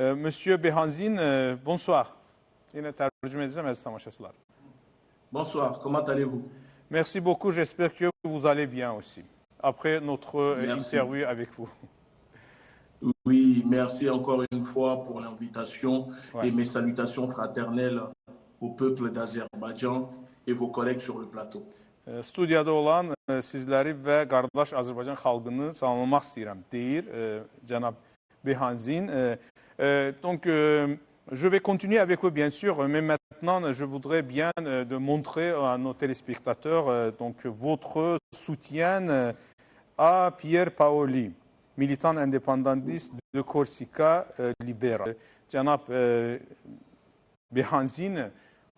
Monsieur Behanzine, bonsoir. Yine tercüme edeceğim aziz tamaşaçılar. Bonsoir, comment allez-vous? Merci beaucoup, j'espère que vous allez bien aussi, après notre interview avec vous. Oui, merci encore une fois pour l'invitation Ouais. et mes salutations fraternelles au peuple d'Azerbaïdjan et vos collègues sur le plateau. Studiyada olan sizləri və qardaş Azərbaycan xalqını salamlamaq istəyirəm, deyir cənab Behanzine. Donc, je vais continuer avec vous, bien sûr, mais maintenant, je voudrais bien de montrer à nos téléspectateurs donc, votre soutien à Pierre Paoli, militant indépendantiste de Corsica Libera. Cənab Behanzine,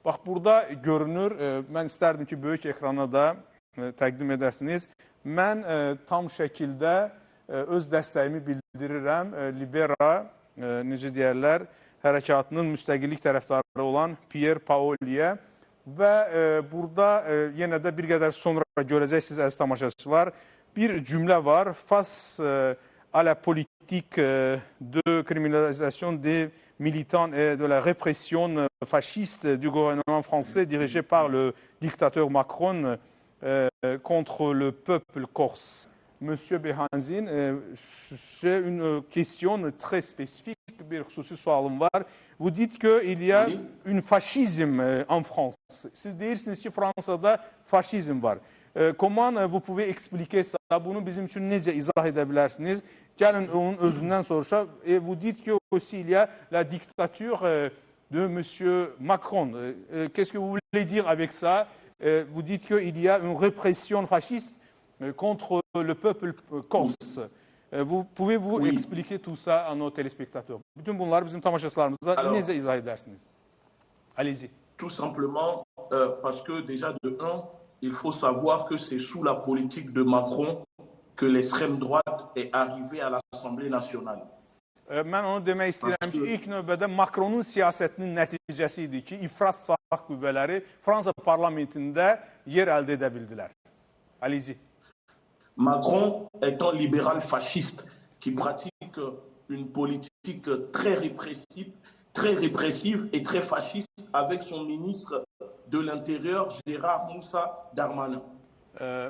bax, burada görünür, mən istərdim ki, böyük ekrana da təqdim edəsiniz. Mən tam şəkildə öz dəstəyimi bildirirəm Libera, necə deyərlər, hərəkatının müstəqillik tərəfdarı olan Pierre Paoli'yə və burada yenə də bir qədər sonra görəcəksiniz, əziz tamaşaçılar, bir cümlə var. Face à la politique de criminalisation des militants et de la répression fasciste du gouvernement français dirigé par le dictateur Macron contre le peuple corse. Monsieur Behanzine, j'ai une question très spécifique, bir xüsusi sualım var. Vous dites qu'il y a un fascisme en France. Siz deyirsiniz ki Fransa'da faşizm var. Comment vous pouvez expliquer ça? Bunu bizim üçün necə izah edə bilərsiniz? Gəlin onun özündən soruşaq. Vous dites que aussi il y a la dictature de Monsieur Macron. Qu'est-ce que vous voulez dire avec ça? Vous dites qu'il y a une répression fasciste contre le peuple corse. Vous pouvez-vous expliquer tout ça à nos téléspectateurs? Bütün bunları bizim tamaşaçılarımıza necə izah edərsiniz? Allez-y. Tout simplement parce que déjà de un, il faut savoir que c'est sous la politique de Macron que l'extrême droite est arrivée à l'Assemblée nationale. Mən onu demək istəyirəm ki, ilk növbədə Macronun siyasətinin nəticəsi idi ki, ifrat sağ qüvvələri Fransa parlamentində yer əldə edə bildilər. Allez-y. Macron est un libéral fasciste qui pratique une politique très répressive et très fasciste avec son ministre de l'Intérieur, Gérard Moussa Darmanin.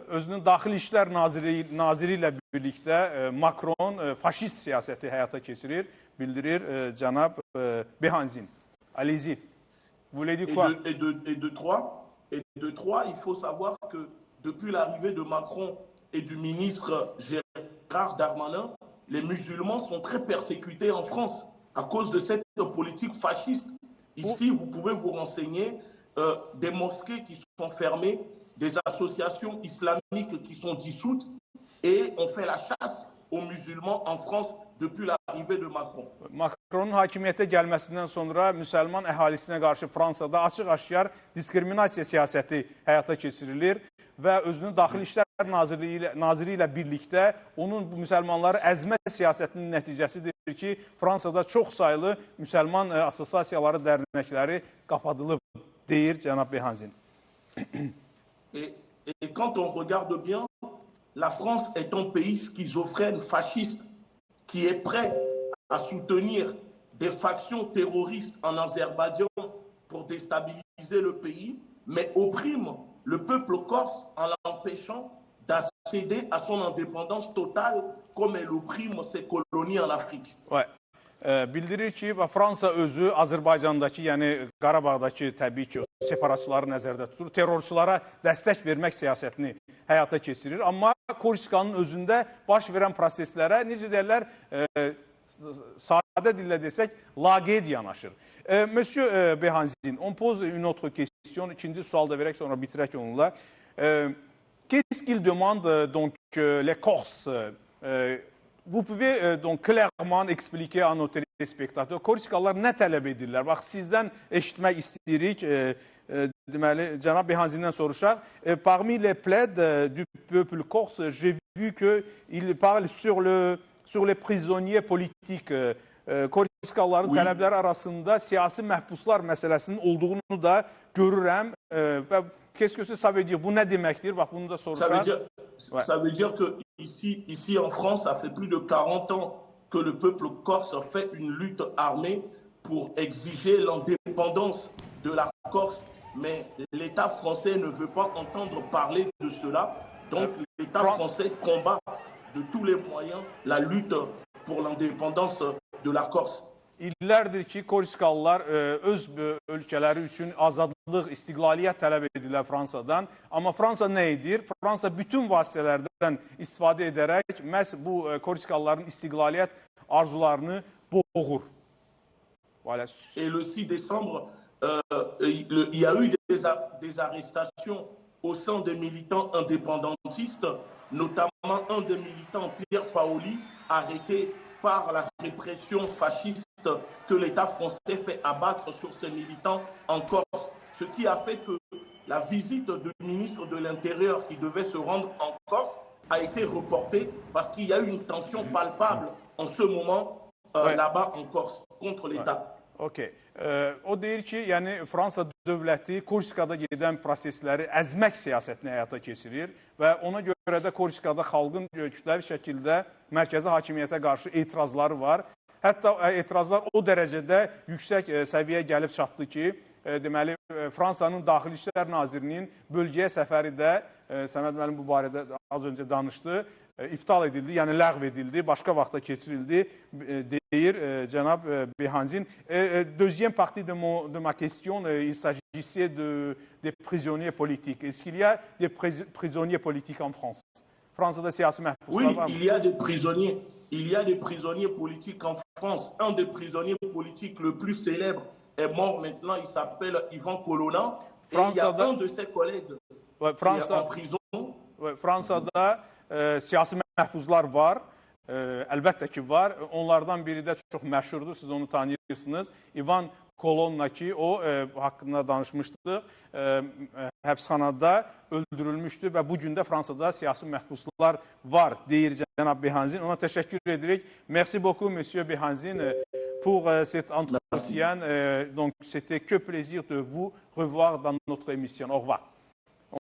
Özünün Daxili İşlər Naziri ilə birlikdə Macron faşist siyasəti həyata keçirir, bildirir cənab Behanzine. Allez-y. Vous voulez dire quoi? Et de trois, il faut savoir que depuis l'arrivée de Macron et du ministre Gérard Darmanin, les musulmans sont très persécutés en France à cause de cette politique fasciste. Ici, vous pouvez vous renseigner, des mosquées qui sont fermées, des associations islamiques qui sont dissoutes, et on fait la chasse aux musulmans en France depuis l'arrivée de Macron. Macronun hakimiyyətə gəlməsindən sonra müsəlman əhalisinə qarşı Fransada açıq-aşkar diskriminasiya siyasəti həyata keçirilir və özünün Daxili İşlər Naziri ilə birlikdə onun bu müsəlmanları əzmə siyasətinin nəticəsidir ki, Fransada çox saylı müsəlman assosiasiyaları, dərnəkləri qapadılıb, deyir cənab Behanzine. Et quand on regarde bien, la France est un pays schizophrène, fasciste, qui est prêt à soutenir des factions terroristes en Azerbaïdjan pour déstabiliser le pays, mais opprime le peuple corse en l'empêchant d'accéder à son indépendance totale comme elle opprime ses colonies en Afrique. Ouais. Bildirir ki, Fransa özü Azərbaycandakı, yəni Qarabağdakı təbii ki, separatçıları nəzərdə tutur, terrorçulara dəstək vermək siyasətini həyata keçirir. Amma Korsikanın özündə baş verən proseslərə, necə deyərlər, sadə dillə desək, laqeyd yanaşır. Monsieur Behanzine, on pose une autre question, ikinci sual da verək, sonra bitirək onunla. Qu'est-ce qu'il demande donc les Corses? Vous pouvez donc clairement expliquer à nos téléspectateurs, Korsikalılar nə tələb edirlər? Bax, sizdən eşitmək istəyirik, deməli, cənab Behanzine'dən soruşaq. Parmi les plaides du peuple corse, j'ai vu qu'il parle sur les prisonniers politiques. Korsikalıların tələbləri arasında siyasi məhbuslar məsələsinin olduğunu da görürəm. Qu'est-ce que ça veut dire? Bu nə deməkdir? Bax, bunu da soruşaq. Ça veut dire que ici en France, ça fait plus de 40 ans que le peuple corse fait une lutte armée pour exiger l'indépendance de la Corse, mais l'État français ne veut pas entendre parler de cela. Donc l'État français combat de tous les moyens la lutte pour l'indépendance de la Corse. İllərdir ki, Korskalılar öz ölkələri üçün azadlıq, istiqlaliyyət tələb edirlər Fransadan. Amma Fransa nə edir? Fransa bütün vasitələrdən istifadə edərək məhz bu Korskalıların istiqlaliyyət arzularını boğur. Voilà. Et le 6 décembre, il y a eu des arrestations au sein des militants indépendantistes, notamment un des militants, Pierre Paoli, arrêté par la répression fasciste que l'État français fait abattre sur ses militants en Corse. Ce qui a fait que la visite du ministre de l'Intérieur qui devait se rendre en Corse a été reportée parce qu'il y a eu une tension palpable en ce moment là-bas en Corse contre l'État. Okay. O deyir ki, yəni Fransa dövləti Korsikada gedən prosesləri əzmək siyasətini həyata keçirir və ona görə də Korsikada xalqın kütləvi şəkildə mərkəzi hakimiyyətə qarşı etirazları var. Hətta etirazlar o dərəcədə yüksək səviyyəyə gəlib çatdı ki, deməli Fransanın Daxili İşlər Nazirinin bölgəyə səfəri də Səməd müəllim bu barədə az öncə danışdı. İptal edildi, yəni ləğv edildi, başqa vaxta keçirildi, deyir cənab Behanzin. Deuxième partie de ma question, il s'agissait des prisonniers politiques. Est-ce qu'il y a des prisonniers politiques en France? Fransa'da siyasi məhbuslar var mı? Oui, il y a des prisonniers. Il y a des prisonniers politiques en France. Un des prisonniers politiques le plus célèbre est mort maintenant, il s'appelle Ivan Colonna. Et il y a un de ses collègues qui est en prison. Fransa'da siyasi məhbuslar var, əlbəttə ki var. Onlardan biri də çox məşhurdur, siz onu tanıyırsınız. İvan Kolonna ki, o haqqında danışmışdıq, həbsxanada öldürülmüşdü və bu gün də Fransada siyasi məhbuslar var, deyir cənab Behanzin. Ona təşəkkür edirik. Merci beaucoup, monsieur Behanzin, pour cet entretien. Donc, c'était que plaisir de vous revoir dans notre émission. Au revoir.